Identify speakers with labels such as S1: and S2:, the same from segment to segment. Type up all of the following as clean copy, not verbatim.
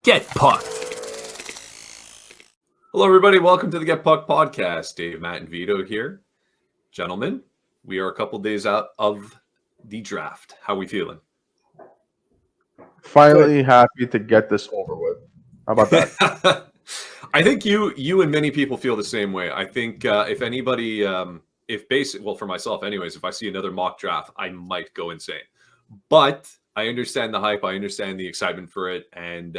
S1: Get Pucked. Hello, everybody. Welcome to the Get Pucked podcast. Dave, Matt, and Vito here. Gentlemen, we are a couple days out of the draft. How are we feeling?
S2: Finally happy to get this over with. How about that?
S1: I think you and many people feel the same way. I think if anybody, for myself anyways, if I see another mock draft, I might go insane. But I understand the hype. I understand the excitement for it. And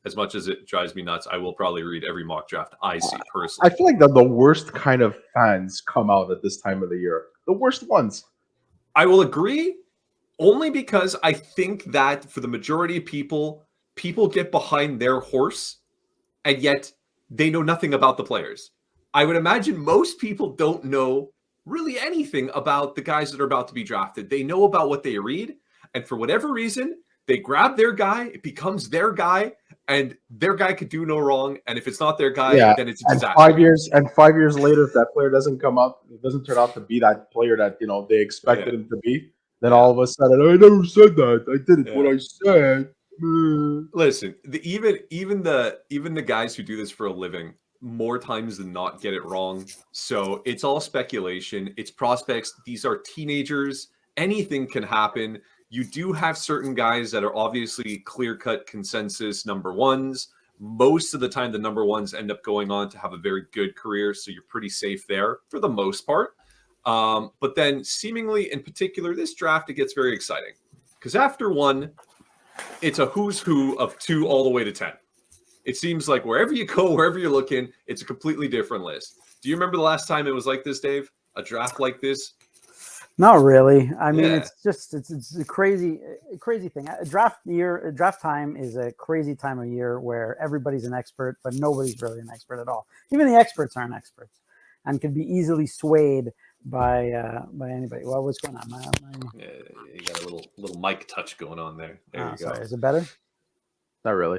S1: as much as it drives me nuts, I will probably read every mock draft I see personally.
S2: I feel like the worst kind of fans come out at this time of the year. The worst ones.
S1: I will agree, only because I think that for the majority of people get behind their horse, and yet they know nothing about the players. I would imagine most people don't know really anything about the guys that are about to be drafted. They know about what they read, and for whatever reason, they grab their guy, it becomes their guy, and their guy could do no wrong. And if it's not their guy, then it's a disaster.
S2: 5 years later, if that player doesn't come up, it doesn't turn out to be that player that they expected him to be, then all of a sudden, I never said that. I didn't what I said.
S1: Listen, even the guys who do this for a living more times than not get it wrong. So it's all speculation. It's prospects. These are teenagers. Anything can happen. You do have certain guys that are obviously clear-cut consensus number ones. Most of the time, the number ones end up going on to have a very good career, so you're pretty safe there for the most part. But then seemingly, in particular, this draft, it gets very exciting. Because after one, it's a who's who of 2 all the way to 10. It seems like wherever you go, wherever you're looking, it's a completely different list. Do you remember the last time it was like this, Dave? A draft like this?
S3: Not really. I mean, it's a crazy thing. Draft time is a crazy time of year where everybody's an expert, but nobody's really an expert at all. Even the experts aren't experts, and can be easily swayed by anybody. Well, what's going on?
S1: You got a little mic touch going on there. There you go.
S3: Sorry, is it better?
S2: Not really.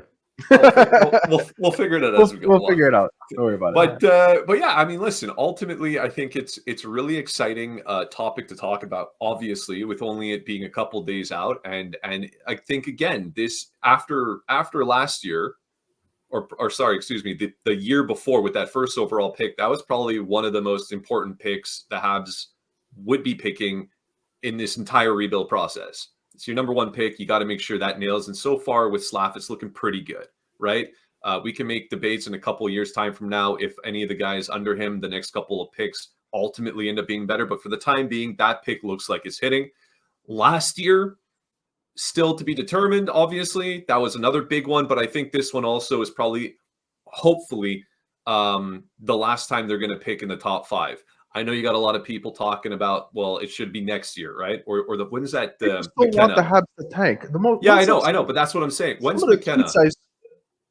S1: We'll figure it out as we go.
S2: We'll figure it out. Don't worry about
S1: it. But yeah, I mean, listen. Ultimately, I think it's a really exciting topic to talk about. Obviously, with only it being a couple days out, and I think again, this after last year, or sorry, excuse me, the year before with that first overall pick, that was probably one of the most important picks the Habs would be picking in this entire rebuild process. It's your number one pick. You got to make sure that nails. And so far with Slav, it's looking pretty good, right? We can make debates in a couple of years' time from now if any of the guys under him, the next couple of picks, ultimately end up being better. But for the time being, that pick looks like it's hitting. Last year, still to be determined, obviously. That was another big one. But I think this one also is probably, hopefully, the last time they're going to pick in the top 5. I know you got a lot of people talking about, well, it should be next year, right? Or when's that?
S2: Still want the Habs to tank.
S1: I know, but that's what I'm saying. When's McKenna?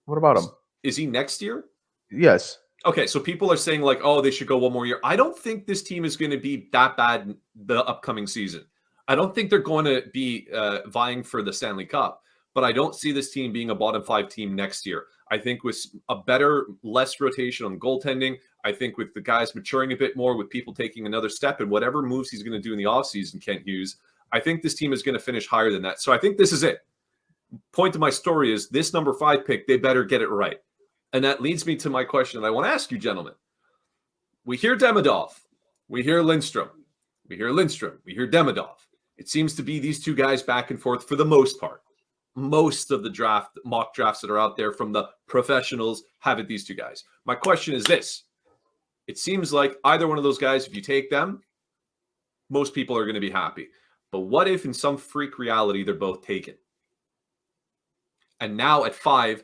S2: What about him?
S1: Is he next year?
S2: Yes.
S1: Okay, so people are saying like, oh, they should go one more year. I don't think this team is going to be that bad the upcoming season. I don't think they're going to be vying for the Stanley Cup, but I don't see this team being a bottom 5 team next year. I think with a better, less rotation on goaltending, I think with the guys maturing a bit more, with people taking another step and whatever moves he's going to do in the offseason, Kent Hughes, I think this team is going to finish higher than that. So I think this is it. Point of my story is this number 5 pick, they better get it right. And that leads me to my question that I want to ask you, gentlemen. We hear Demidov. We hear Lindstrom. We hear Lindstrom. We hear Demidov. It seems to be these 2 guys back and forth for the most part. Most of the mock drafts that are out there from the professionals have it these 2 guys. My question is this. It seems like either one of those guys, if you take them, most people are going to be happy. But what if in some freak reality, they're both taken? And now at 5,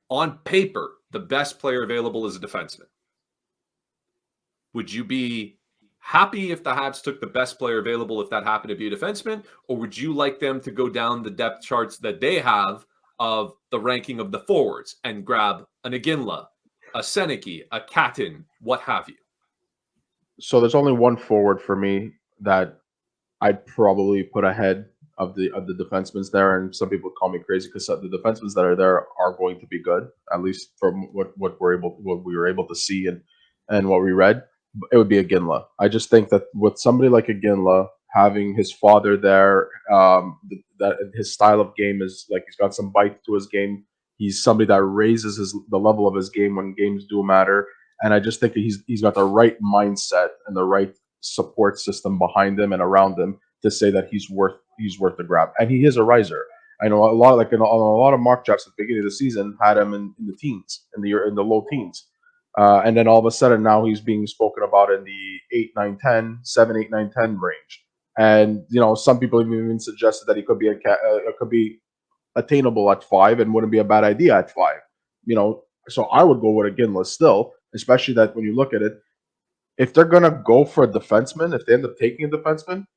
S1: on paper, the best player available is a defenseman. Would you be happy if the Habs took the best player available if that happened to be a defenseman? Or would you like them to go down the depth charts that they have of the ranking of the forwards and grab an Igina, a Sennecke, a Catton, what have you?
S2: So there's only one forward for me that I'd probably put ahead of the defensemen there, and some people call me crazy because the defensemen that are there are going to be good, at least from what we were able to see and what we read. It would be Igina. I just think that with somebody like Igina, having his father there, that his style of game is like he's got some bite to his game. He's somebody that raises the level of his game when games do matter. And I just think he's got the right mindset and the right support system behind him and around him to say that he's worth the grab. And he is a riser. I know a lot, like in a lot of mock drafts at the beginning of the season, had him in the teens, in the low teens. And then all of a sudden now he's being spoken about in the 8, 9, 10, 7, 8, 9, 10 range. And some people even suggested that he could be attainable at 5 and wouldn't be a bad idea at 5. So I would go with a Ginla still, especially that when you look at it, if they're gonna go for a defenseman, if they end up taking a defenseman,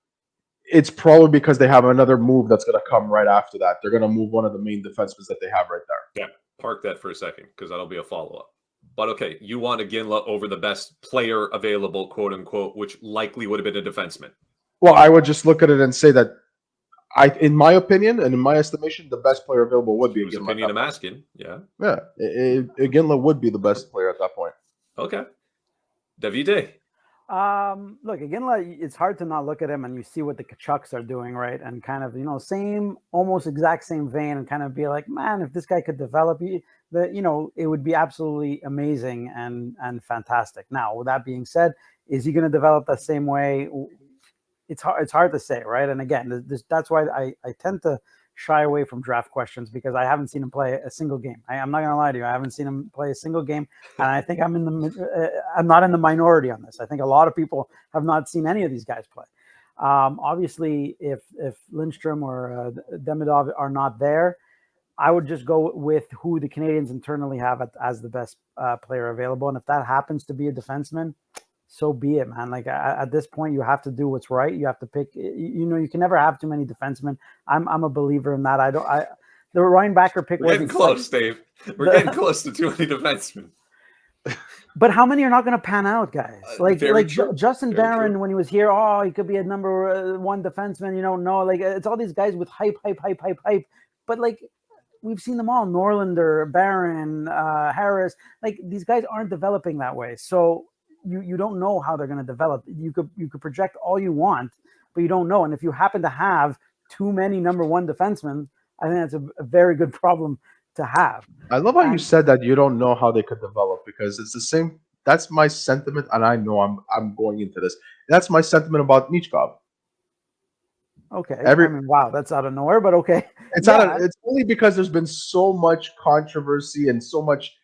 S2: it's probably because they have another move that's gonna come right after that. They're gonna move one of the main defensemen that they have right there.
S1: Yeah, park that for a second because that'll be a follow-up. But okay, you want a Ginla over the best player available, quote unquote, which likely would have been a defenseman.
S2: Well, I would just look at it and say that in my opinion and in my estimation, the best player available would be Ginla.
S1: Opinion I'm asking, yeah.
S2: Yeah, Ginla would be the best player at that point.
S1: Okay. Davide.
S3: Look, again, it's hard to not look at him and you see what the Kachucks are doing, right? And kind of, almost exact same vein, and kind of be like, man, if this guy could develop, it would be absolutely amazing and fantastic. Now, with that being said, is he going to develop the same way? It's hard to say, right? And again, that's why I tend to shy away from draft questions because I haven't seen him play a single game. I'm not going to lie to you. I haven't seen him play a single game. And I think I'm not in the minority on this. I think a lot of people have not seen any of these guys play. Obviously, if Lindstrom or Demidov are not there, I would just go with who the Canadiens internally have as the best player available. And if that happens to be a defenseman, so be it, man. Like at this point, you have to do what's right. You have to pick. You can never have too many defensemen. I'm a believer in that. The Ryan Backer pick
S1: was getting close, Dave. We're getting close to too many defensemen.
S3: But how many are not going to pan out, guys? Like Justin
S1: Very
S3: Barron
S1: true.
S3: when he was here. Oh, he could be a number 1 defenseman. No, like it's all these guys with hype. But like we've seen them all: Norlander, Barron, Harris. Like these guys aren't developing that way. So. You don't know how they're going to develop. You could project all you want, but you don't know. And if you happen to have too many number 1 defensemen, I think that's a very good problem to have.
S2: I love how you said that you don't know how they could develop because it's the same. That's my sentiment, and I know I'm going into this. That's my sentiment about Michkov.
S3: Okay. Wow, that's out of nowhere, but okay.
S2: It's only because there's been so much controversy and so much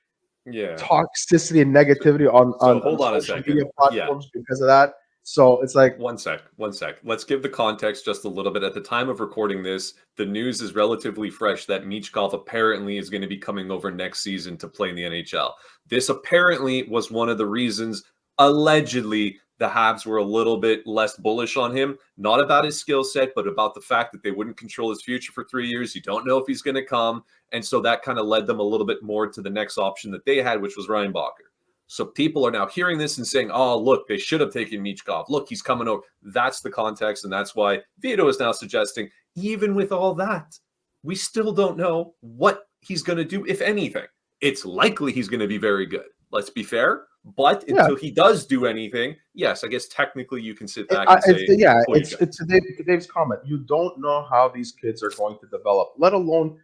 S2: toxicity and negativity on
S1: hold on
S2: social
S1: a second.
S2: media platforms because of that. So it's like
S1: one sec. Let's give the context just a little bit. At the time of recording this, the news is relatively fresh that Michkov apparently is going to be coming over next season to play in the NHL. This apparently was one of the reasons, allegedly, the Habs were a little bit less bullish on him. Not about his skill set, but about the fact that they wouldn't control his future for 3 years. You don't know if he's going to come. And so that kind of led them a little bit more to the next option that they had, which was Ryan Bacher. So people are now hearing this and saying, oh, look, they should have taken Michkov. Look, he's coming over. That's the context. And that's why Vito is now suggesting, even with all that, we still don't know what he's going to do, if anything. It's likely he's going to be very good. Let's be fair. But until he does do anything, yes, I guess technically you can sit back and say,
S2: it's to Dave's comment. You don't know how these kids are going to develop, let alone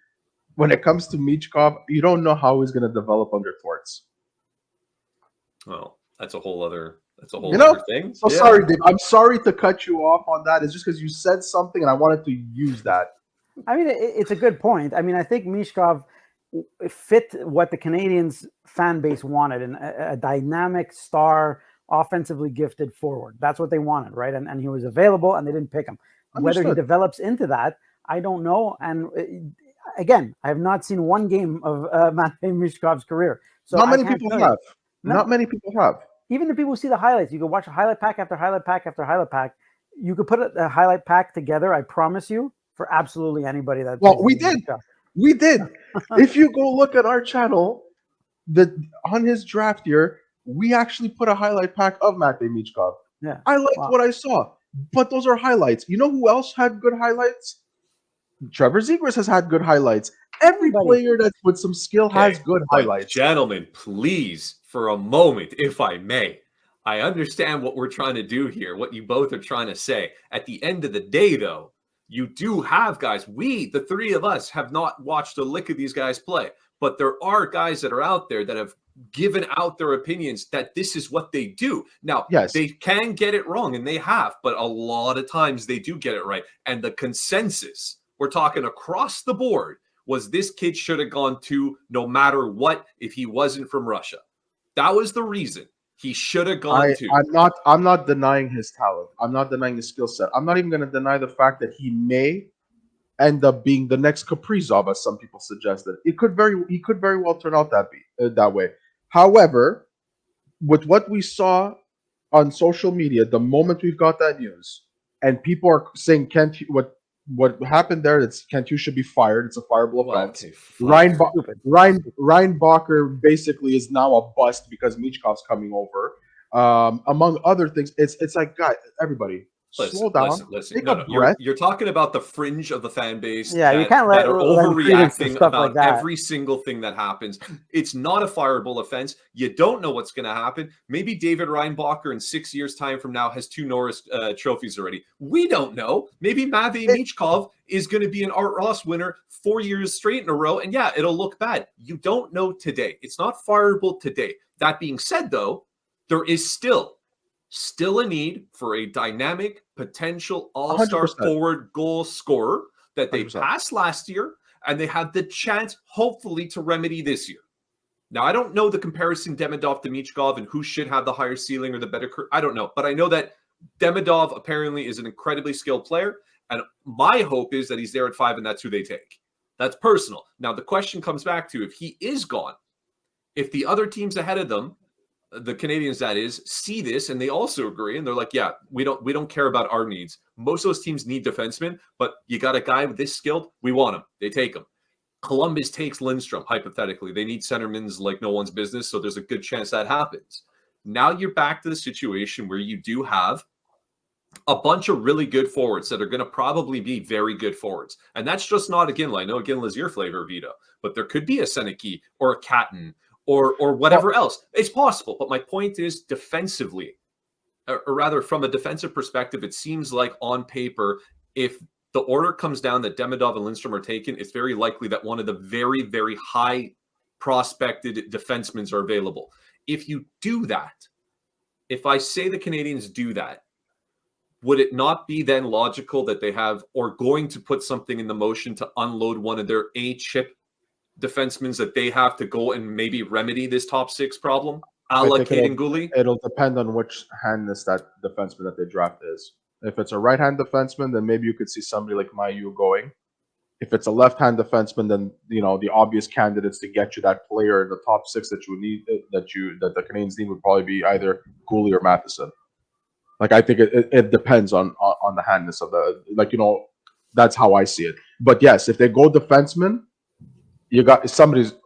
S2: when it comes to Michkov, you don't know how he's going to develop under Torts.
S1: Well, that's a whole other other thing.
S2: So sorry, Dave. I'm sorry to cut you off on that. It's just because you said something and I wanted to use that.
S3: I mean, it's a good point. I mean, I think Michkov fit what the Canadiens fan base wanted, and a dynamic star, offensively gifted forward. That's what they wanted, right? And he was available, and they didn't pick him.
S2: Understood.
S3: Whether he develops into that, I don't know. And again, I have not seen one game of Matvei Michkov's career. So
S2: not many people have. Not many people have.
S3: Even the people who see the highlights, you could watch a highlight pack after highlight pack after highlight pack. You could put a highlight pack together, I promise you, for absolutely anybody that.
S2: Well, we did. We did. If you go look at our channel, on his draft year, we actually put a highlight pack of Matvei Michkov.
S3: Yeah.
S2: I liked what I saw, but those are highlights. You know who else had good highlights? Trevor Zegras has had good highlights. Every player that's with some skill has good highlights.
S1: Gentlemen, please, for a moment, if I may, I understand what we're trying to do here, what you both are trying to say. At the end of the day, though, you do have guys. We, the three of us, have not watched a lick of these guys play. but there are guys that are out there that have given out their opinions that this is what they do. Now,
S2: Yes.
S1: they can get it wrong, and they have, but a lot of times they do get it right. And the consensus, we're talking across the board, was this kid should have gone to no matter what if he wasn't from Russia. That was the reason he should have gone to.
S2: I'm not denying his talent. I'm not denying his skill set. I'm not even going to deny the fact that he may end up being the next Kaprizov, as some people suggested. He could very well turn out that way. However, with what we saw on social media, the moment we've got that news, and people are saying what happened there, it's Kent, you should be fired. It's a fireable offense.
S1: Okay,
S2: Ryan Bacher basically is now a bust because Michkov's coming over. Among other things, it's like, God, everybody, slow down.
S1: Listen.
S2: Take
S1: No,
S2: a breath.
S1: You're talking about the fringe of the fan base.
S3: Yeah, you can't
S1: that are
S3: let credence to
S1: overreacting
S3: stuff
S1: about
S3: like that.
S1: every single thing that happens. It's not a fireable offense. You don't know what's going to happen. Maybe David Reinbacher in 6 years' time from now has 2 Norris trophies already. We don't know. Maybe Matvei Michkov is going to be an Art Ross winner 4 years straight in a row, and yeah, it'll look bad. You don't know today. It's not fireable today. That being said, though, there is still a need for a dynamic, potential all-star
S2: 100%.
S1: forward goal scorer that they
S2: 100%.
S1: passed last year, and they have the chance, hopefully, to remedy this year. Now, I don't know the comparison Demidov to Michkov and who should have the higher ceiling or the better. I don't know, but I know that Demidov apparently is an incredibly skilled player, and my hope is that he's there at 5, and that's who they take. That's personal. Now, the question comes back to, if he is gone, if the other teams ahead of them, the Canadiens, that is, see this and they also agree, and they're like, yeah, we don't care about our needs. Most of those teams need defensemen, but you got a guy with this skilled, we want him. They take him. Columbus takes Lindstrom, hypothetically. They need centermans like no one's business, so there's a good chance that happens. Now you're back to the situation where you do have a bunch of really good forwards that are going to probably be very good forwards. And that's just not a Ginla. I know Ginla is your flavor, Vito, but there could be a Sennecke or a Catton or whatever else. It's possible. But my point is, defensively, or rather from a defensive perspective, it seems like on paper, if the order comes down that Demidov and Lindstrom are taken, it's very likely that one of the very, very high prospected defensemen are available. If you do that, if I say the Canadiens do that, would it not be then logical that they have or going to put something in the motion to unload one of their A-chip defensemen that they have to go and maybe remedy this top 6 problem? A la Kaiden Guhle?
S2: It'll depend on which handness that defenseman that they draft is. If it's a right-hand defenseman, then maybe you could see somebody like Mayu going. If it's a left-hand defenseman, then the obvious candidates to get you that player in the top 6 that you would need, that the Canadiens need, would probably be either Guhle or Matheson. Like, I think it depends on the handness of the, that's how I see it. But yes, if they go defenseman, you got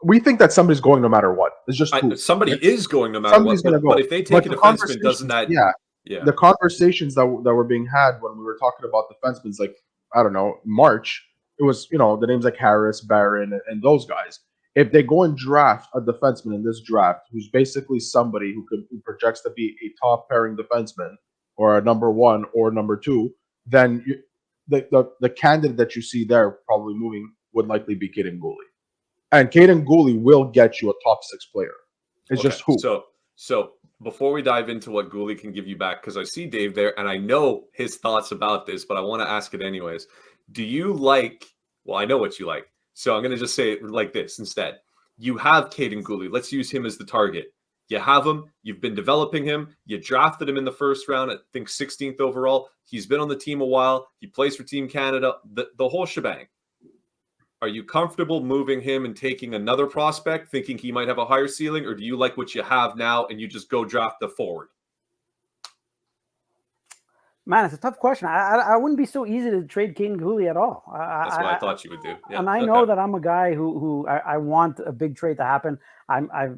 S2: we think that somebody's going no matter what. It's just
S1: somebody is going no matter what. But if they take a defenseman, doesn't that?
S2: Yeah. The conversations that were being had when we were talking about defensemen, like, I don't know, March, it was, the names like Harris, Barron, and those guys. If they go and draft a defenseman in this draft who's basically somebody who projects to be a top pairing defenseman or a number 1 or number 2, then the candidate that you see there probably moving would likely be Kaiden Guhle. And Kaiden Guhle will get you a top 6 player. It's just who.
S1: So before we dive into what Guhle can give you back, because I see Dave there and I know his thoughts about this, but I want to ask it anyways. Do you like? Well, I know what you like, so I'm going to just say it like this instead. You have Kaiden Guhle. Let's use him as the target. You have him. You've been developing him. You drafted him in the first round, I think 16th overall. He's been on the team a while. He plays for Team Canada. The whole shebang. Are you comfortable moving him and taking another prospect, thinking he might have a higher ceiling, or do you like what you have now and you just go draft the forward?
S3: Man, it's a tough question. I wouldn't be so easy to trade Kaiden Guhle at all.
S1: That's what I thought you would do. Yeah,
S3: and I know that I'm a guy who I want a big trade to happen.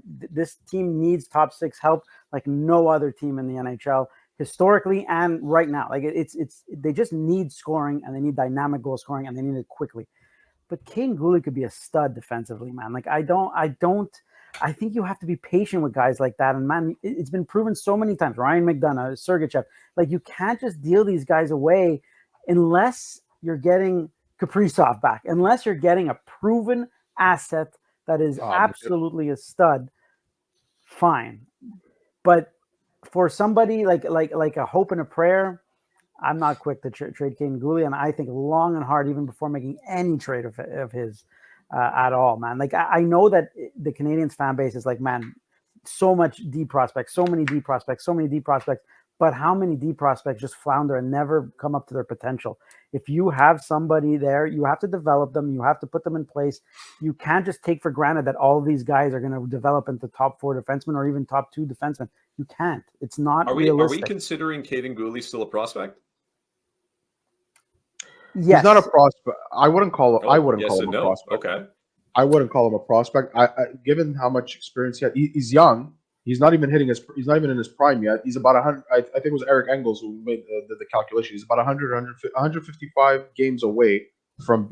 S3: This team needs top 6 help like no other team in the NHL historically and right now. Like they just need scoring, and they need dynamic goal scoring, and they need it quickly. But Kaiden Guhle could be a stud defensively, man. Like I think you have to be patient with guys like that. And man, it's been proven so many times. Ryan McDonough, Sergachev, like you can't just deal these guys away unless you're getting Kaprizov back, unless you're getting a proven asset that is
S2: me too.
S3: absolutely a stud, fine. But for somebody like a hope and a prayer, I'm not quick to trade Kaiden Guhle, and I think long and hard even before making any trade of his at all, man. Like I know that the Canadiens fan base is like, man, so much D prospects, so many D prospects, but how many D prospects just flounder and never come up to their potential? If you have somebody there, you have to develop them. You have to put them in place. You can't just take for granted that all of these guys are going to develop into top 4 defensemen or even top 2 defensemen. You can't. It's not realistic.
S1: Are we considering Kaiden Guhle still a prospect?
S3: Yes.
S2: He's not a prospect. I wouldn't call him.
S1: Oh,
S2: I wouldn't
S1: yes
S2: call
S1: and
S2: him a
S1: no.
S2: prospect.
S1: Okay.
S2: I wouldn't call him a prospect. Given how much experience he had, he's young. He's not even hitting his. He's not even in his prime yet. He's about 100. I think it was Eric Engels who made the calculation. He's about 155 games away from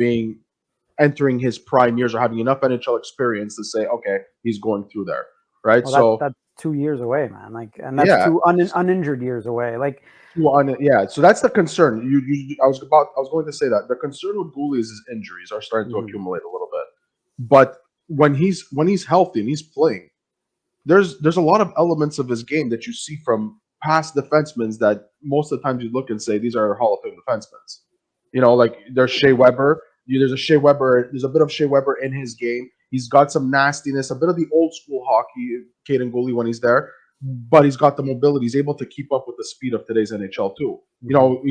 S2: entering his prime years or having enough NHL experience to say, okay, he's going through there, right?
S3: Well,
S2: so
S3: that's 2 years away, man. Like, and that's 2 uninjured years away. Like,
S2: so that's the concern. I was going to say that the concern with Guhle is his injuries are starting to accumulate a little bit. But when he's healthy and he's playing, there's a lot of elements of his game that you see from past defensemen that most of the times you look and say these are Hall of Fame defensemen. You know, like there's Shea Weber. There's a bit of Shea Weber in his game. He's got some nastiness, a bit of the old school hockey, Kaiden Guhle when he's there, but he's got the mobility. He's able to keep up with the speed of today's NHL too. You know,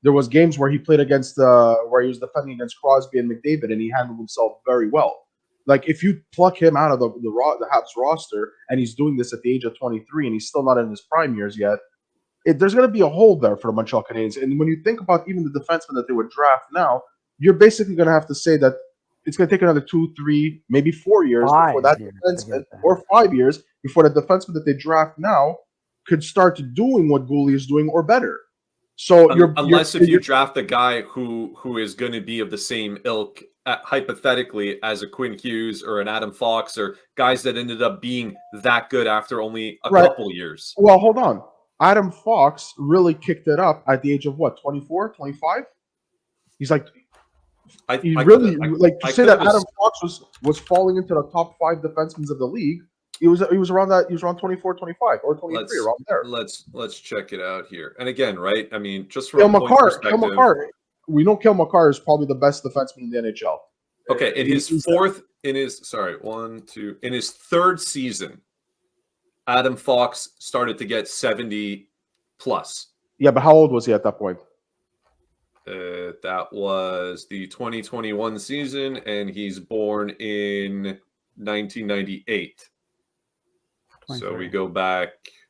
S2: there was games where he played against where he was defending against Crosby and McDavid, and he handled himself very well. Like if you pluck him out of the Habs roster, and he's doing this at the age of 23, and he's still not in his prime years yet, there's going to be a hole there for the Montreal Canadiens. And when you think about even the defensemen that they would draft now, you're basically going to have to say that it's going to take another 2, 3, maybe 4 years before that defenseman, or 5 years before the defenseman that they draft now could start doing what Guhle is doing or better. So
S1: unless you draft a guy who is going to be of the same ilk, hypothetically, as a Quinn Hughes or an Adam Fox, or guys that ended up being that good after only a couple years.
S2: Well, hold on. Adam Fox really kicked it up at the age of what, 24, 25? He's like, Adam Fox was falling into the top 5 defensemen of the league. He was around that. He was around 24, 25, or 23, around there.
S1: Let's check it out here. And again, right? I mean, just from
S2: Cale Makar. We know Cale Makar is probably the best defenseman in the NHL.
S1: Okay, in his third season, Adam Fox started to get 70 plus.
S2: Yeah, but how old was he at that point?
S1: That was the 2021 season, and he's born in 1998. 23. So we go back,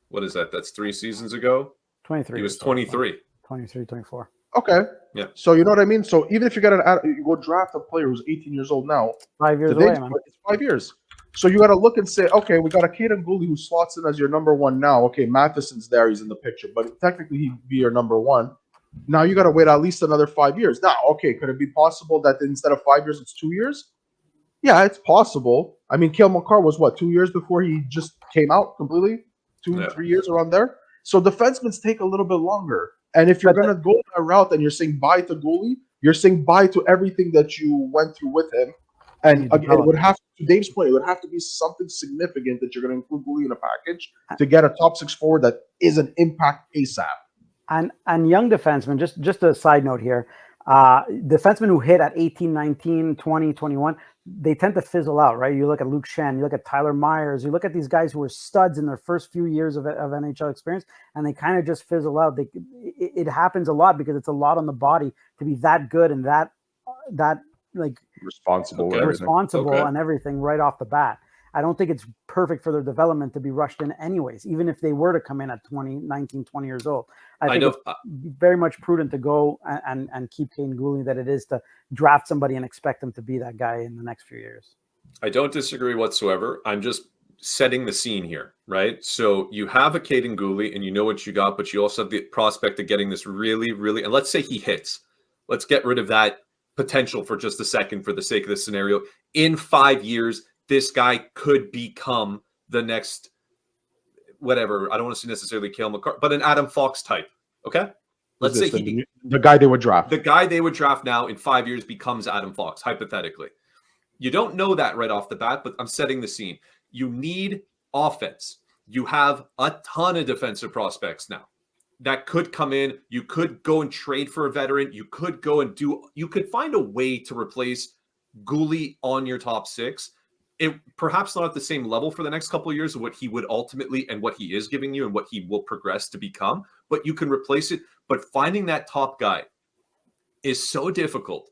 S1: what is that? That's 3 seasons ago?
S3: 23.
S1: He was 23.
S3: 23, 24.
S2: Okay.
S1: Yeah.
S2: So you know what I mean? So even if you go draft a player who's 18 years old now,
S3: 5 years away, man.
S2: It's 5 years. So you got to look and say, okay, we got a Kaiden Guhle who slots in as your number 1 now. Okay, Matheson's there, he's in the picture, but technically he'd be your number 1. Now you got to wait at least another 5 years. Now, okay, could it be possible that instead of 5 years, it's 2 years? Yeah, it's possible. I mean, Cale Makar was what, 2 years before he just came out completely? 3 years around there. So defensemen take a little bit longer. And if you're going to go that route and you're saying bye to Guhle, you're saying bye to everything that you went through with him. And again, it would have to Dave's point, it would have to be something significant that you're going to include Guhle in a package to get a top 6 forward that is an impact ASAP.
S3: And young defensemen, just a side note here, defensemen who hit at 18, 19, 20, 21, they tend to fizzle out, right? You look at Luke Shen, you look at Tyler Myers, you look at these guys who were studs in their first few years of NHL experience, and they kind of just fizzle out. It happens a lot because it's a lot on the body to be that good and that like
S2: responsible
S3: and everything right off the bat. I don't think it's perfect for their development to be rushed in anyways, even if they were to come in at 19, 20 years old. I think it's very much prudent to go and keep Kaiden Guhle than it is to draft somebody and expect them to be that guy in the next few years.
S1: I don't disagree whatsoever. I'm just setting the scene here, right? So you have a Kaiden Guhle and you know what you got, but you also have the prospect of getting this really, really, and let's say he hits. Let's get rid of that potential for just a second for the sake of this scenario. In 5 years, this guy could become the next, whatever. I don't want to say necessarily Cale Makar, but an Adam Fox type. Okay, let's say
S2: the guy they would draft.
S1: The guy they would draft now in 5 years becomes Adam Fox, hypothetically. You don't know that right off the bat, but I'm setting the scene. You need offense. You have a ton of defensive prospects now that could come in. You could go and trade for a veteran. You could go and you could find a way to replace Guhle on your top six. It perhaps not at the same level for the next couple of years of what he would ultimately and what he is giving you and what he will progress to become, but you can replace it. But finding that top guy is so difficult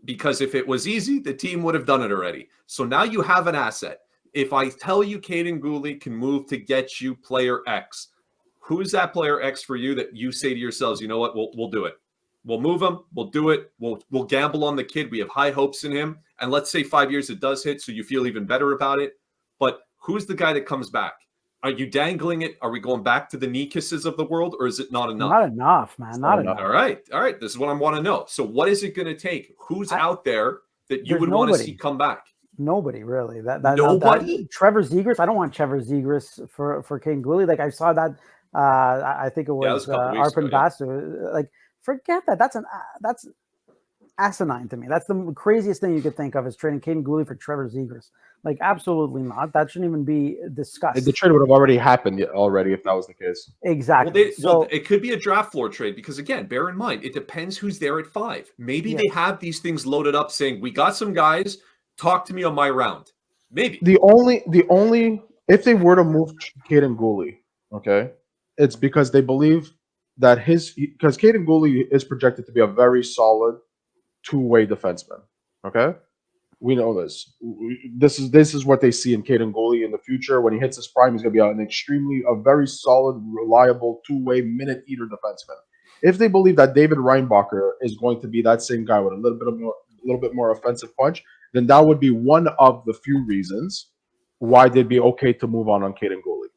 S1: because if it was easy, the team would have done it already. So now you have an asset. If I tell you Kaiden Guhle can move to get you player X, who's that player X for you that you say to yourselves, you know what, we'll do it. We'll move him. We'll do it. We'll gamble on the kid. We have high hopes in him. And let's say 5 years it does hit, so you feel even better about it. But who's the guy that comes back? Are you dangling it? Are we going back to the knee kisses of the world, or is it not enough?
S3: Not enough, man. Not enough.
S1: All right. This is what I want to know. So what is it going to take? Who's out there that you would want to see come back?
S3: Nobody really.
S1: Nobody.
S3: Trevor Zegras. I don't want Trevor Zegras for Kaiden Guhle. Like I saw that. I think it was Arpin Basu. Like forget that. That's asinine to me. That's the craziest thing you could think of is trading Kaiden Guhle for Trevor Zegras. Like absolutely not. That shouldn't even be discussed.
S2: The trade would have already happened already if that was the case.
S3: Exactly.
S1: Well, it could be a draft floor trade because again, bear in mind, it depends who's there at 5. Maybe they have these things loaded up saying, we got some guys, talk to me on my round. Maybe.
S2: The only if they were to move Kaiden Guhle, okay, it's because they believe that because Kaiden Guhle is projected to be a very solid two-way defenseman. Okay, we know this. This is what they see in Kaiden Guhle in the future. When he hits his prime, he's going to be a very solid, reliable two-way minute eater defenseman. If they believe that David Reinbacher is going to be that same guy with a little bit more offensive punch, then that would be one of the few reasons why they'd be okay to move on Kaiden Guhle.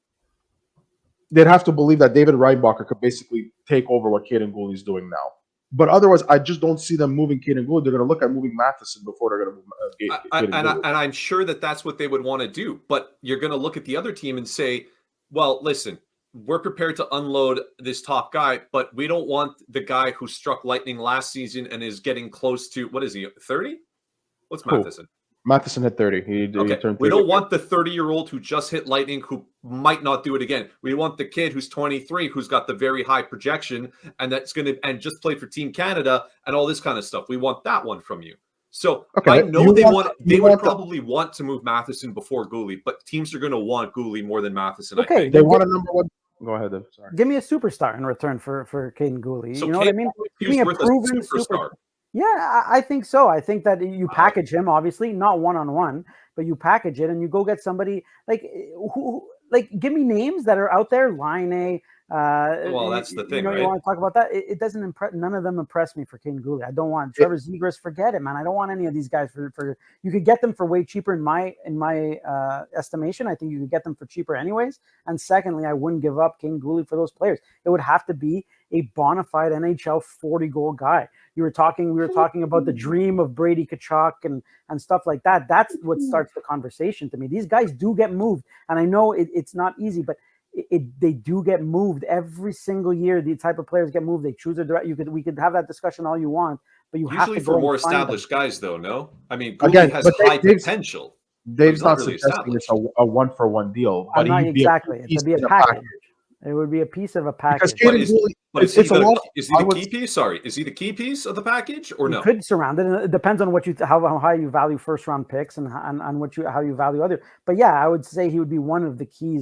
S2: They'd have to believe that David Reinbacher could basically take over what Kaiden Guhle is doing now. But otherwise, I just don't see them moving Kaiden Guhle. They're going to look at moving Matheson before they're going to move Kaiden Guhle.
S1: And I'm sure that that's what they would want to do. But you're going to look at the other team and say, well, listen, we're prepared to unload this top guy, but we don't want the guy who struck lightning last season and is getting close to, what is he, 30? What's Matheson?
S2: Matheson hit 30. He turned 30.
S1: We don't want the 30-year-old who just hit lightning who might not do it again. We want the kid who's 23 who's got the very high projection and that's going to and just played for Team Canada and all this kind of stuff. We want that one from you. So I know they would probably want to move Matheson before Guhle, but teams are going to want Guhle more than Matheson.
S3: Okay,
S1: I think.
S2: They want a number one. Go ahead, then. Sorry.
S3: Give me a superstar in return for Kaiden Guhle.
S1: So
S3: you know what I mean? Give me a proven superstar. Yeah, I think so. I think that you package him, obviously, not one-on-one, but you package it and you go get somebody give me names that are out there. Line
S1: well, that's the thing, right?
S3: You want to talk about that? It doesn't impress. None of them impress me for Kaiden Guhle. I don't want Trevor Zegras. Forget it, man. I don't want any of these guys for. You could get them for way cheaper in my estimation. I think you could get them for cheaper anyways. And secondly, I wouldn't give up Kaiden Guhle for those players. It would have to be a bona fide NHL 40-goal guy. We were talking about the dream of Brady Tkachuk and stuff like that. That's what starts the conversation to me. These guys do get moved, and I know it's not easy, but they do get moved every single year. The type of players get moved. They choose a direct. We could have that discussion all you want, but you
S1: usually
S3: have to
S1: for more established guys, though. No, I mean Guhle has high potential.
S2: Dave's not suggesting it's a 1-for-1 deal, but
S3: not exactly. It would be a package. It would be a piece of a package.
S1: Is he the key piece? Sorry, is he the key piece of the package or no?
S3: You could surround it. It depends on how high you value first round picks and how you value other. But yeah, I would say he would be one of the key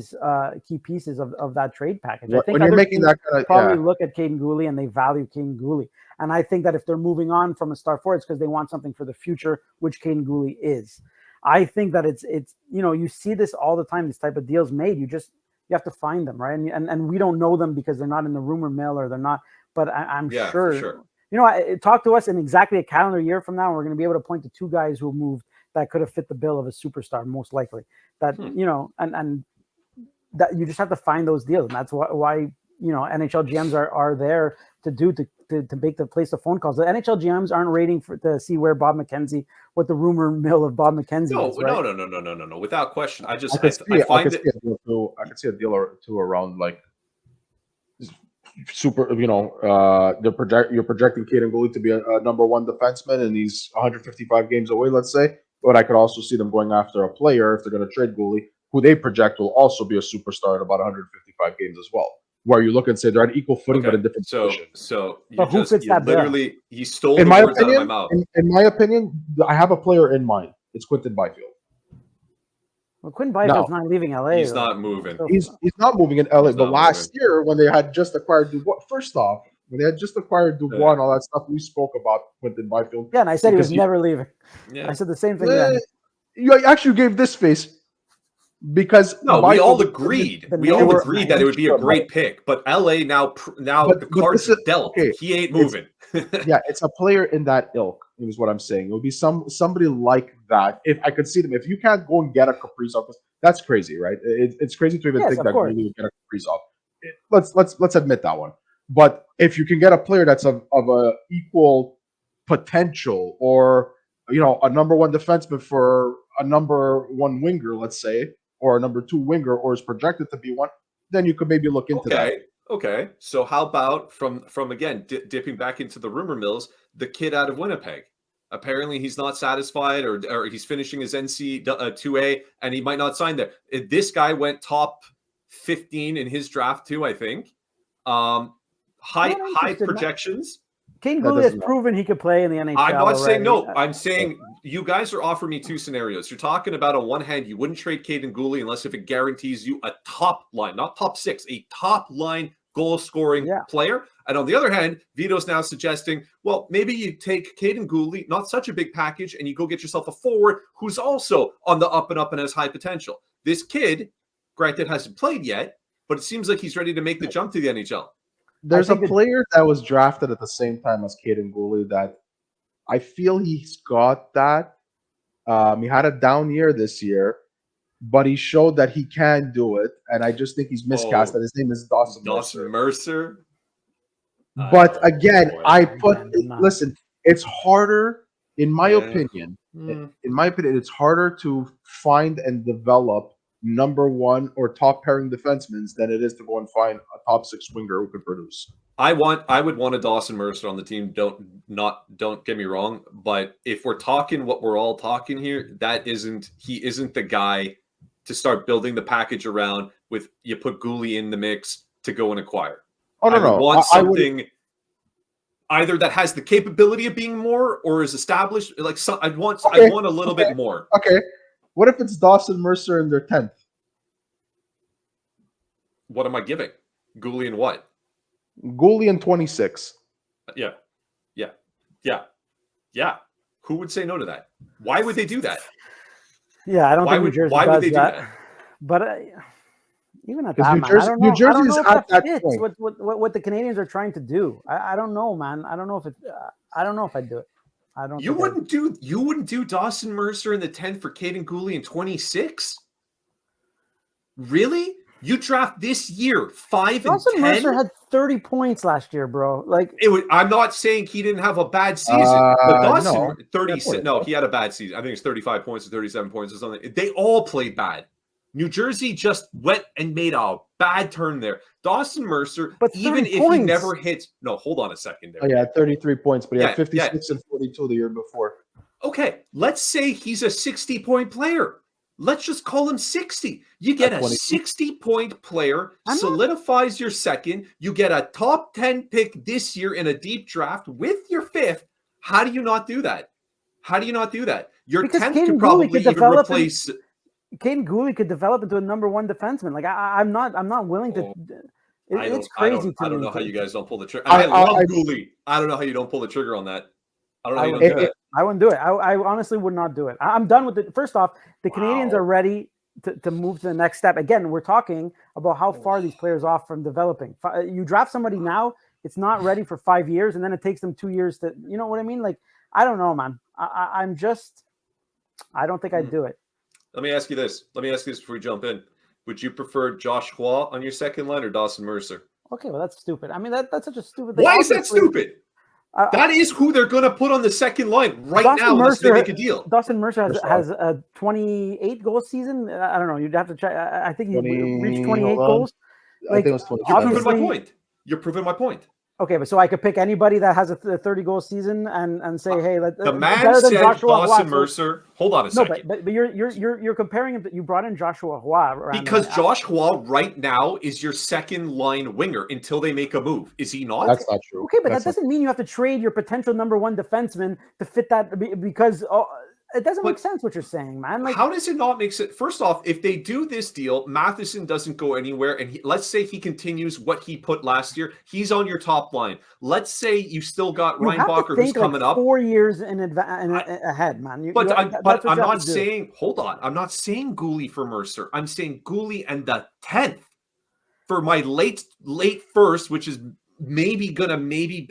S3: pieces of that trade package. I think
S2: when you're making that kind of
S3: probably look at Kaiden Guhle and they value Kaiden Guhle. And I think that if they're moving on from a star forward, it's because they want something for the future, which Kaiden Guhle is. I think that it's you see this all the time. These type of deals made. You have to find them, right? And we don't know them because they're not in the rumor mill or they're not. But I'm sure. For sure. Talk to us in exactly a calendar year from now. And we're going to be able to point to 2 guys who moved that could have fit the bill of a superstar, most likely. That and that you just have to find those deals, and that's why NHL GMs are there to make the place the phone calls. The NHL GMs aren't waiting to see where Bob McKenzie, what the rumor mill of Bob McKenzie is. Right?
S1: No. Without question. I could
S2: see a deal or two around like super. You're projecting Kaiden Guhle to be a number 1 defenseman, and he's 155 games away. Let's say But I could also see them going after a player if they're going to trade Guhle, who they project will also be a superstar at about 155 games as well. Where you look and say they're on equal footing, but in different positions.
S1: So
S3: But who fits that bill?
S1: literally you stole
S2: In
S1: the
S2: my
S1: words out of my
S2: opinion,
S1: mouth.
S2: in my opinion, I have a player in mind. It's Quinton Byfield.
S3: Well, Quinn Byfield's not leaving LA.
S1: He's
S3: though.
S1: not moving.
S3: So-
S2: He's not moving in LA.
S1: He's
S2: But
S1: not
S2: last year, when they had just acquired Dubois, first off, when they had just acquired Dubois and all that stuff, we spoke about Quinton Byfield.
S3: Yeah, and I said he was
S2: Because
S3: never leaving.
S1: Yeah.
S3: I said the same thing then.
S2: You actually gave this face because
S1: No, we
S2: Byfield-
S1: all agreed.
S3: the
S1: We all
S3: name-
S1: agreed that it would be a great pick. But LA now
S2: But
S1: the cards
S2: this is-
S1: dealt.
S2: okay,
S1: He ain't moving.
S2: Yeah, it's a player in that ilk. Is what I'm saying. It would be somebody like that. If I could see them, if you can't go and get a Kaprizov, that's crazy, right? It's crazy to even
S3: Yes,
S2: think
S3: of
S2: that
S3: course.
S2: Guhle would get a Kaprizov. Let's admit that one. But if you can get a player that's of a equal potential, or a number one defenseman for a number one winger, let's say, or a number two winger, or is projected to be one, then you could maybe look into that.
S1: Okay. So how about from again dipping back into the rumor mills, the kid out of Winnipeg? Apparently he's not satisfied, or he's finishing his NC 2A, and he might not sign there. This guy went top 15 in his draft too, I think. High projections.
S3: Kaiden Guhle has proven he could play in the NHL.
S1: I'm not saying
S3: already.
S1: no. I'm saying you guys are offering me two scenarios. You're talking about, on one hand, you wouldn't trade Kaiden Guhle unless if it guarantees you a top line, not top six, a top line goal scoring player. And on the other hand, Vito's now suggesting, well, maybe you take Kaiden Guhle, not such a big package, and you go get yourself a forward who's also on the up and has high potential. This kid, granted, hasn't played yet, but it seems like he's ready to make the jump to the NHL.
S2: There's a player that was drafted at the same time as Kaiden Guhle that I feel he's got that. He had a down year this year, but he showed that he can do it, and I just think he's miscast. And his name is Dawson
S1: Mercer.
S2: But again, listen. It's harder, in my opinion. In my opinion, it's harder to find and develop number one or top pairing defensemen than it is to go and find a top six winger who could produce.
S1: I would want a Dawson Mercer on the team. Don't get me wrong, but if we're talking what we're all talking here, he isn't the guy to start building the package around. With you put Guhle in the mix to go and acquire.
S2: Oh no,
S1: I want something either that has the capability of being more or is established. Like I want a little bit more.
S2: Okay. What if it's Dawson Mercer in their 10th?
S1: What am I giving? Guhle and what?
S2: Guhle in 26.
S1: Yeah. Who would say no to that? Why would they do that?
S3: Yeah, I don't think New Jersey
S1: why
S3: does
S1: would they
S3: that.
S1: Do that?
S3: But even at that,
S2: New Jersey's at that
S3: fits
S2: point.
S3: What the Canadiens are trying to do. I don't know, man. I don't know if it. I don't know if I'd do it. I don't.
S1: You wouldn't do Dawson Mercer in the 10th for Kaiden Guhle in 26? Really? You draft this year 5
S3: Dawson
S1: and 10?
S3: Mercer had 30 points last year, bro. Like
S1: I'm not saying he didn't have a bad season, but Dawson
S2: 36.
S1: No, he had a bad season. I think it's 35 points or 37 points or something. They all played bad. New Jersey just went and made a bad turn there. Dawson Mercer,
S3: but
S1: even if he never hits, no, hold on a second there.
S2: Oh yeah, 33 points, but he had 56 and 42 the year before.
S1: Okay, let's say he's a 60-point player. Let's just call him 60. You get a 60-point player, solidifies your second. You get a top 10 pick this year in a deep draft with your 5th. How do you not do that? Your 10th could probably even replace.
S3: Kaiden Guhle could develop into a number one defenseman. Like I'm not willing to. It's crazy.
S1: I don't know how you guys don't pull the trigger. I love Guhle. I don't know how you don't pull the trigger on that. I don't know how you don't do it.
S3: I wouldn't do it. I honestly would not do it. I'm done with it. First off, the Canadiens are ready to move to the next step. Again, we're talking about how far these players are off from developing. You draft somebody now, it's not ready for 5 years, and then it takes them 2 years to. You know what I mean? Like I don't know, man. I don't think I'd do it.
S1: Let me ask you this before we jump in. Would you prefer Josh Roy on your second line or Dawson Mercer?
S3: Okay, well, that's stupid. I mean, that's such a stupid thing.
S1: Why is that stupid? That is who they're going to put on the second line now unless they make a deal.
S3: Dawson Mercer has a 28 goal season. I don't know. You'd have to check. I think he reached 28 goals.
S2: I think it was 20.
S1: You're proving my point.
S3: Okay, but so I could pick anybody that has a 30-goal season and say, hey,
S1: the man said Dawson Mercer. Hold on a second.
S3: No, but you're comparing him. You brought in Joshua Roy
S1: because Josh Roy right now is your second line winger until they make a move. Is he not?
S2: That's not true.
S3: Okay, but that doesn't mean you have to trade your potential number one defenseman to fit that because. It doesn't make sense what you're saying, man. Like,
S1: how does it not make sense? First off, if they do this deal, Matheson doesn't go anywhere, and let's say he continues what he put last year, he's on your top line. Let's say you still got Reinbacher who's coming up
S3: 4 years ahead, man.
S1: I'm not saying. Hold on, I'm not saying Guhle for Mercer. I'm saying Guhle and the 10th for my late first, which is maybe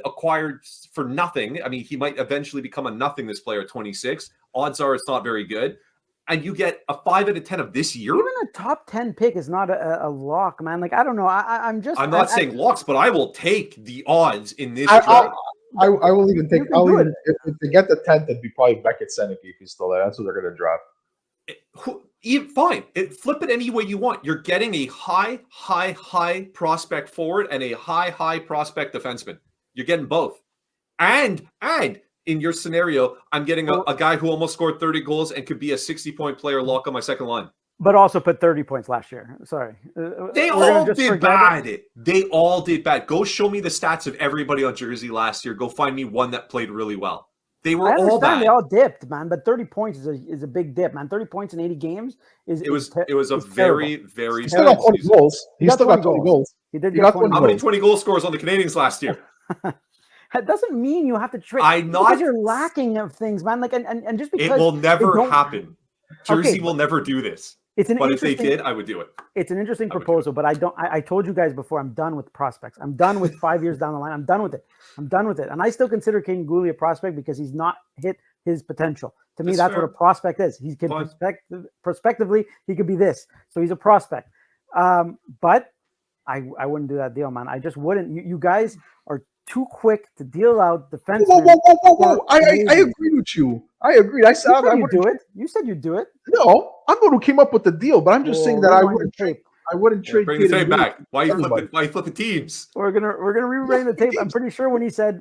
S1: acquired for nothing. I mean, he might eventually become a nothing, this player at 26. Odds are it's not very good. And you get a 5 out of 10 of this year.
S3: Even a top 10 pick is not a lock, man. Like, I don't know. I'm
S1: not saying locks, but I will take the odds in this
S2: draft. I will even take. If they get the 10th, it'd be probably Beckett Sennecke if he's still there. That's what they're going to draft.
S1: Fine. Flip it any way you want. You're getting a high prospect forward and a high prospect defenseman. You're getting both. And in your scenario, I'm getting a guy who almost scored 30 goals and could be a 60-point player lock on my second line.
S3: But also put 30 points last year. Sorry.
S1: They all did bad. They all did bad. Go show me the stats of everybody on Jersey last year. Go find me one that played really well. They were all bad.
S3: They all dipped, man. But 30 points is a big dip, man. 30 points in 80 games
S1: it was a very
S2: He still got 20 goals. He still got 20 goals.
S3: He did get 20 goals.
S1: How many 20 goal scores on the Canadiens last year?
S3: That doesn't mean you have to trade. Because you're lacking of things, man. Like and just because
S1: it will never happen. Jersey will never do this.
S3: But
S1: if they did, I would do it.
S3: It's an interesting proposal, but I told you guys before, I'm done with prospects. I'm done with 5 years down the line. I'm done with it. And I still consider Kaiden Guhle a prospect because he's not hit his potential. To me, that's what a prospect is. He can prospectively, he could be this. So he's a prospect. But I wouldn't do that deal, man. I just wouldn't. You guys are too quick to deal out defensemen.
S2: Whoa. I agree with you. I agree. I said I would
S3: do it. You said you'd do it.
S2: No, I'm the one who came up with the deal, but I'm just saying that I wouldn't trade. I wouldn't trade.
S1: Bring the tape back. Why you flip the teams?
S3: We're gonna rewrite the tape. I'm pretty sure when he said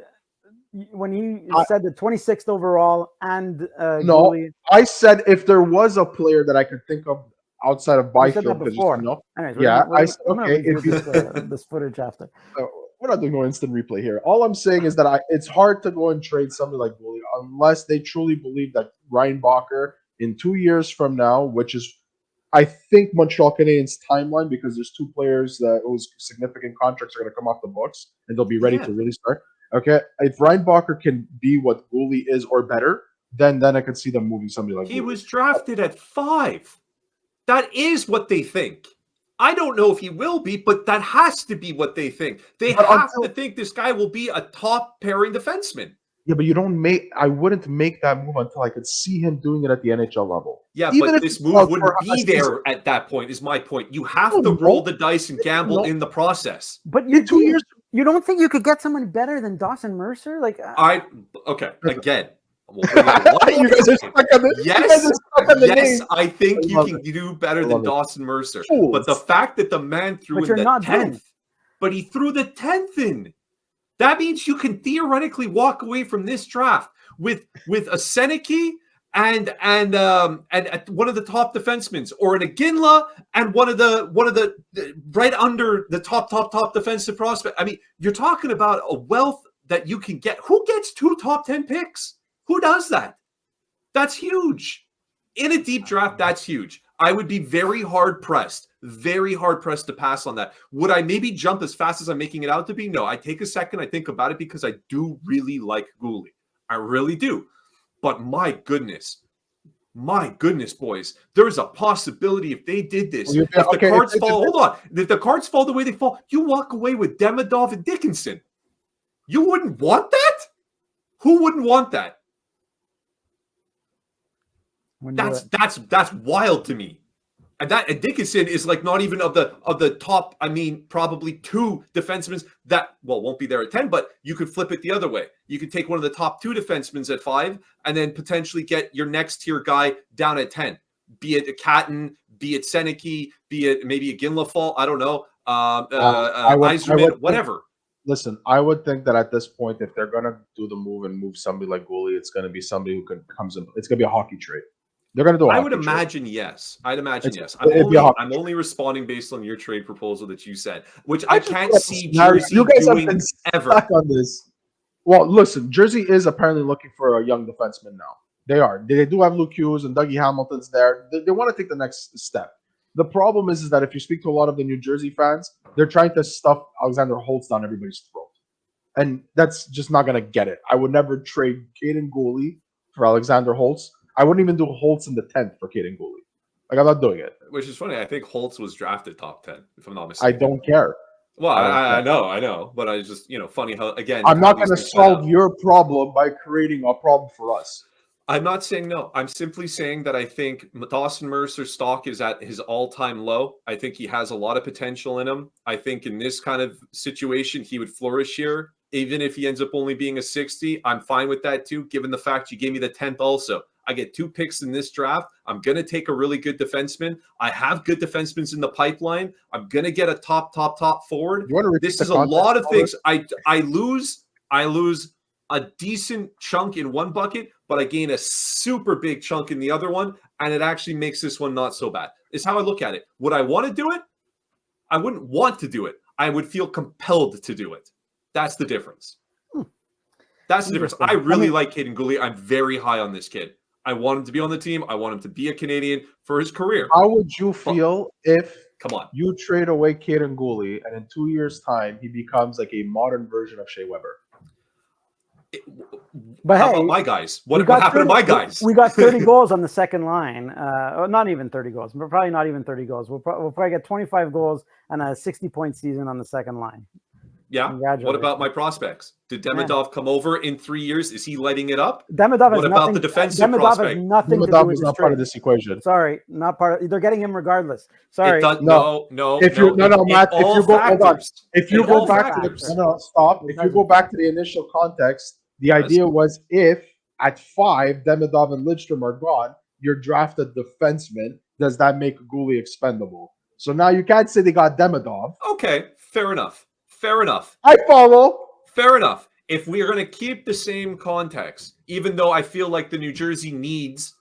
S3: the 26th overall and
S2: no,
S3: Guhle,
S2: I said if there was a player that I could think of outside of Byfield,
S3: before.
S2: Anyways, I said okay. If you
S3: this footage after.
S2: We're not doing no instant replay here. All I'm saying is that it's hard to go and trade somebody like Guhle unless they truly believe that Reinbacher in 2 years from now, which is, I think, Montreal Canadiens' timeline, because there's two players whose significant contracts are going to come off the books and they'll be ready to really start. Okay, if Reinbacher can be what Guhle is or better, then I could see them moving somebody like Guhle.
S1: He was drafted at 5. That is what they think. I don't know if he will be, but that has to be what they think. They have to think this guy will be a top pairing defenseman.
S2: Yeah, but I wouldn't make that move until I could see him doing it at the NHL level.
S1: Yeah, but this move wouldn't be there at that point, is my point. You have to roll the dice and gamble in the process.
S3: But you 2 years, you don't think you could get someone better than Dawson Mercer?
S1: Again.
S2: You guys are stuck on the
S1: yes, I think you can do better than Dawson Mercer. But the fact that the man threw in the 10th, but he threw the 10th in, that means you can theoretically walk away from this draft with a Sennecke and one of the top defensemen, or an Igina and one of the right under the top defensive prospect. I mean, you're talking about a wealth that you can get. Who gets 2 top 10 picks? Who does that? That's huge. In a deep draft, that's huge. I would be very hard-pressed to pass on that. Would I maybe jump as fast as I'm making it out to be? No, I take a second, I think about it, because I do really like Guhle. I really do. But my goodness, boys, there's a possibility if they did this, if the cards fall the way they fall, you walk away with Demidov and Dickinson. You wouldn't want that? Who wouldn't want that? That's wild to me. And Dickinson is like not even of the top, I mean, probably 2 defensemen that, won't be there at 10, but you could flip it the other way. You could take one of the top 2 defensemen at 5 and then potentially get your next tier guy down at 10. Be it a Catton, be it Sennecke, be it maybe a Ginla fall, I don't know, Eiserman, whatever.
S2: Listen, I would think that at this point, if they're gonna do the move and move somebody like Guhle, it's gonna be somebody who comes in. It's gonna be a hockey trade. They're gonna do a
S1: I
S2: hockey
S1: would
S2: trade.
S1: imagine yes. I'd imagine
S2: It's-
S1: yes.
S2: it'd be a hockey
S1: I'm only responding based on your trade proposal that you said, which
S2: I
S1: I
S2: just
S1: can't
S2: put up a
S1: see
S2: scenario.
S1: Jersey
S2: You guys have
S1: doing
S2: been
S1: ever.
S2: stuck on this. Well, listen, Jersey is apparently looking for a young defenseman now. They are. They do have Luke Hughes and Dougie Hamilton's there. They want to take the next step. The problem is that if you speak to a lot of the New Jersey fans, they're trying to stuff Alexander Holtz down everybody's throat. And that's just not going to get it. I would never trade Kaiden Guhle for Alexander Holtz. I wouldn't even do Holtz in the 10th for Kaiden Guhle. Like, I'm not doing it.
S1: Which is funny. I think Holtz was drafted top 10, if I'm not
S2: I
S1: mistaken.
S2: don't care.
S1: Well,
S2: I
S1: I know. But I just, funny how, again,
S2: I'm
S1: how
S2: not
S1: these
S2: going to
S1: things play out.
S2: solve your problem by creating a problem for us.
S1: I'm not saying no. I'm simply saying that I think Dawson Mercer's stock is at his all-time low. I think he has a lot of potential in him. I think in this kind of situation, he would flourish here. Even if he ends up only being a 60, I'm fine with that too, given the fact you gave me the 10th also. I get 2 picks in this draft. I'm going to take a really good defenseman. I have good defensemen in the pipeline. I'm going to get a top forward.
S2: You want to repeat
S1: This
S2: the
S1: is a
S2: context
S1: lot of
S2: all
S1: things.
S2: this?
S1: I lose a decent chunk in one bucket, but I gain a super big chunk in the other one, and it actually makes this one not so bad. Is how I look at it. Would I want to do it? I wouldn't want to do it. I would feel compelled to do it. That's the difference. That's the difference. I really like Kaiden Guhle. I'm very high on this kid. I want him to be on the team. I want him to be a Canadian for his career.
S2: How would you feel if
S1: Come on.
S2: you trade away Kaiden Guhle and in 2 years' time he becomes like a modern version of Shea Weber?
S3: But
S1: how
S3: hey,
S1: about my guys? What happened to my guys?
S3: We got 30 goals on the second line. Not even 30 goals. But probably not even 30 goals. We'll probably get 25 goals and a 60-point season on the second line.
S1: Yeah. What about my prospects? Did Demidov come over in 3 years? Is he lighting it up?
S3: Demidov
S1: what about the defensive prospect?
S3: Has nothing to do
S2: Demidov
S3: with
S2: is not part of this equation.
S3: Sorry, not part of. They're getting him regardless. Sorry.
S2: No. If you Matt, if you go hold on. If you go back to the stop. If you go back to the initial context, the idea was if at 5 Demidov and Lindstrom are gone, you're drafted defenseman. Does that make Guhle expendable? So now you can't say they got Demidov.
S1: Okay, fair enough.
S2: I follow.
S1: Fair enough. If we are going to keep the same context, even though I feel like the New Jersey needs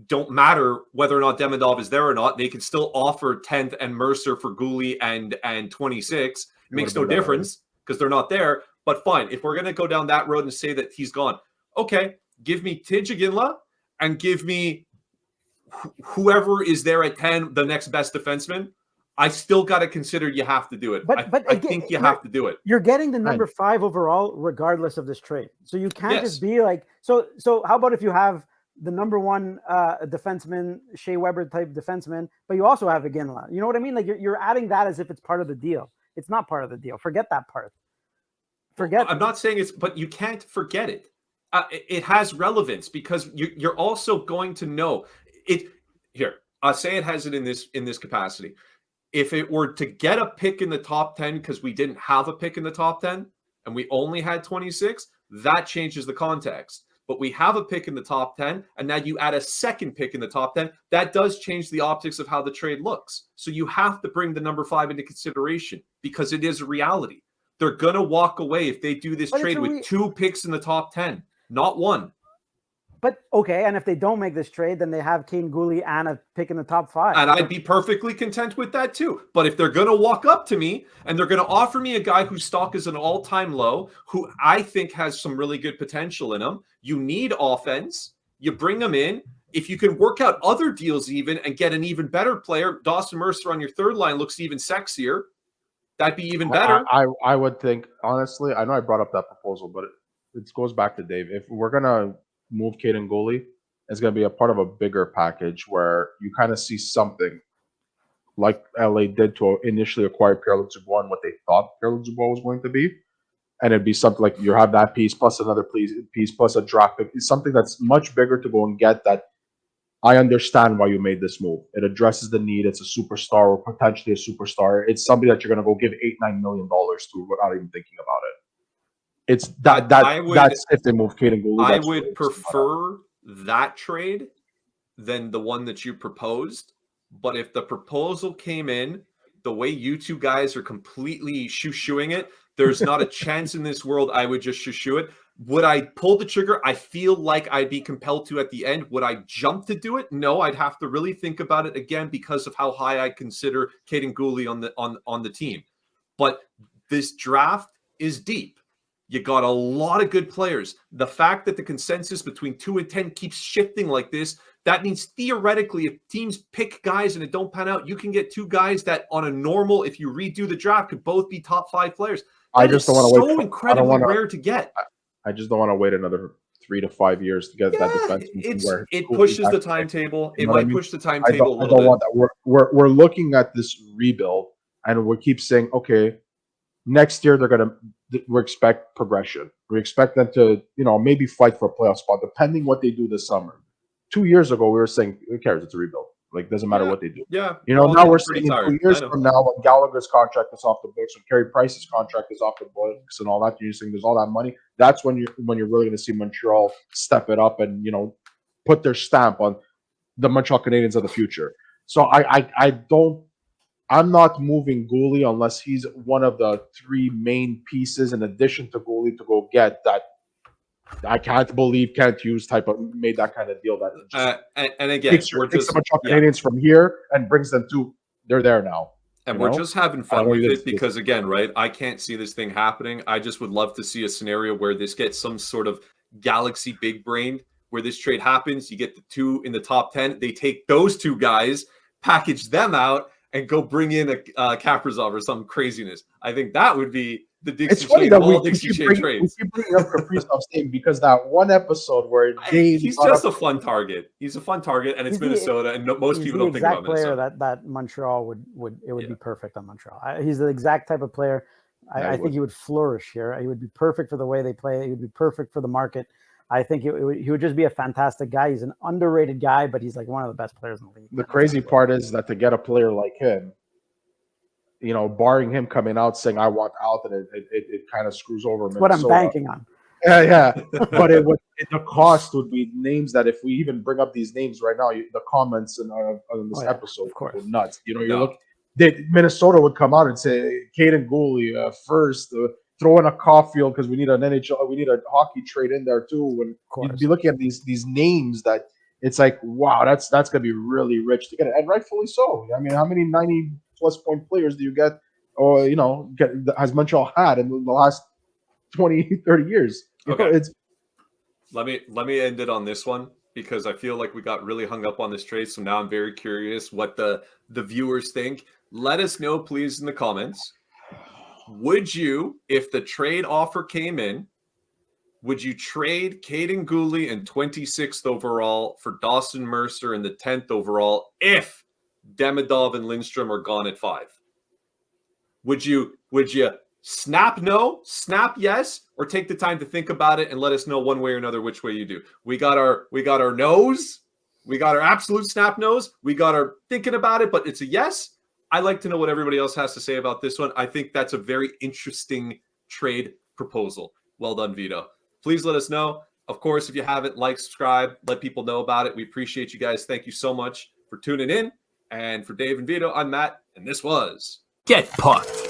S1: don't matter whether or not Demidov is there or not, they can still offer 10th and Mercer for Guhle and 26. It makes no difference because they're not there. But fine, if we're going to go down that road and say that he's gone, okay, give me Igina and give me whoever is there at 10, the next best defenseman. I still got to consider you have to do it. But I think you have to do it.
S3: You're getting the number 5 overall, regardless of this trade. So you can't just be like, so how about if you have the number 1 defenseman, Shea Weber type defenseman, but you also have Igina? You know what I mean? Like you're adding that as if it's part of the deal. It's not part of the deal. Forget that part.
S1: I'm not saying it's, but you can't forget it. It has relevance because you're also going to know it. Here, I'll say it has it in this capacity. If it were to get a pick in the top 10 because we didn't have a pick in the top 10 and we only had 26, that changes the context. But we have a pick in the top 10, and now you add a second pick in the top 10. That does change the optics of how the trade looks. So you have to bring the number 5 into consideration because it is a reality. They're going to walk away if they do this trade with 2 picks in the top 10, not 1.
S3: But okay, and if they don't make this trade, then they have Kaiden Guhle and a pick in the top 5.
S1: And I'd be perfectly content with that too. But if they're going to walk up to me and they're going to offer me a guy whose stock is an all-time low, who I think has some really good potential in him, you need offense, you bring him in. If you can work out other deals even and get an even better player, Dawson Mercer on your third line looks even sexier. That'd be even better.
S2: I would think, honestly, I know I brought up that proposal, but it goes back to Dave. If we're going to move Kaiden Guhle, it's going to be a part of a bigger package where you kind of see something like LA did to initially acquire Pierre-Luc Dubois and what they thought Pierre-Luc Dubois was going to be. And it'd be something like you have that piece plus another piece plus a draft pick. It's something that's much bigger to go and get that. I understand why you made this move. It addresses the need. It's a superstar or potentially a superstar. It's somebody that you're going to go give $8-9 million to without even thinking about it. It's that's if they move Kaiden Guhle.
S1: I would prefer that trade than the one that you proposed. But if the proposal came in the way you two guys are completely shoo-shooing it, There's not a chance in this world I would just shoo it. Would I pull the trigger? I feel like I'd be compelled to at the end. Would I jump to do it? No, I'd have to really think about it again because of how high I consider Kaiden Guhle on the team. But this draft is deep. You got a lot of good players. The fact that the consensus between 2 and 10 keeps shifting like this, that means theoretically, if teams pick guys and it don't pan out, you can get 2 guys that on a normal, if you redo the draft, could both be top 5 players.
S2: I just don't want to wait.
S1: So incredibly rare to get.
S2: I just don't want to wait another 3 to 5 years to get that defenseman.
S1: It pushes the timetable. It might push the timetable a little bit.
S2: I don't want that. We're looking at this rebuild, and we keep saying, okay, next year we expect progression. We expect them to, maybe fight for a playoff spot, depending what they do this summer. 2 years ago, we were saying, who cares? It's a rebuild. Like, doesn't matter what they do.
S1: Yeah.
S2: Now we're saying 2 years from now, when Gallagher's contract is off the books, when Carey Price's contract is off the books, and all that, you're saying there's all that money. That's when you're really going to see Montreal step it up and put their stamp on the Montreal Canadiens of the future. So I'm not moving Guhle unless he's one of the 3 main pieces in addition to Guhle to go get that. I can't believe Kent Hughes made that kind of deal. That
S1: and again,
S2: takes the Montreal Canadiens from here and brings them to they're there now.
S1: And we're just having fun with it because, again, right, I can't see this thing happening. I just would love to see a scenario where this gets some sort of galaxy big brain, where this trade happens. You get the 2 in the top 10. They take those 2 guys, package them out, and go bring in a Kaprizov or some craziness. I think that would be the Dixie
S2: It's funny
S1: chain,
S2: that
S1: all
S2: we
S1: Dixie
S2: keep
S1: chain
S2: bringing
S1: trades.
S2: up Kaprizov's name because that one episode where Dave
S1: he's just a fun target. He's a fun target, and it's Minnesota, and most people don't think about Minnesota.
S3: Player that Montreal would be perfect on Montreal. He's the exact type of player. I think he would flourish here. He would be perfect for the way they play. He would be perfect for the market. I think he would just be a fantastic guy. He's an underrated guy, but he's like one of the best players in the league.
S2: The crazy part is that to get a player like him, barring him coming out saying I want out, and it kind of screws over Minnesota.
S3: What I'm banking on.
S2: Yeah. But the cost would be names that if we even bring up these names right now, the comments on this episode are nuts. Minnesota would come out and say Kaiden Guhle first, throw in a Caulfield because we need an NHL, we need a hockey trade in there too. And you'd be looking at these names that it's like, wow, that's gonna be really rich to get it, and rightfully so. I mean, how many 90+ point players do you get, or has Montreal had in the last 20, 30 years?
S1: Okay. Let me end it on this one because I feel like we got really hung up on this trade. So now I'm very curious what the viewers think. Let us know, please, in the comments. Would you, if the trade offer came in, would you trade Kaiden Guhle in 26th overall for Dawson Mercer in the 10th overall if Demidov and Lindstrom are gone at 5? Would you snap no, snap yes, or take the time to think about it and let us know one way or another which way you do? We got our no's, we got our absolute snap no's, we got our thinking about it, but it's a yes. I'd like to know what everybody else has to say about this one. I think that's a very interesting trade proposal. Well done, Vito. Please let us know. Of course, if you haven't, like, subscribe, let people know about it. We appreciate you guys. Thank you so much for tuning in. And for Dave and Vito, I'm Matt, and this was Get Pucked.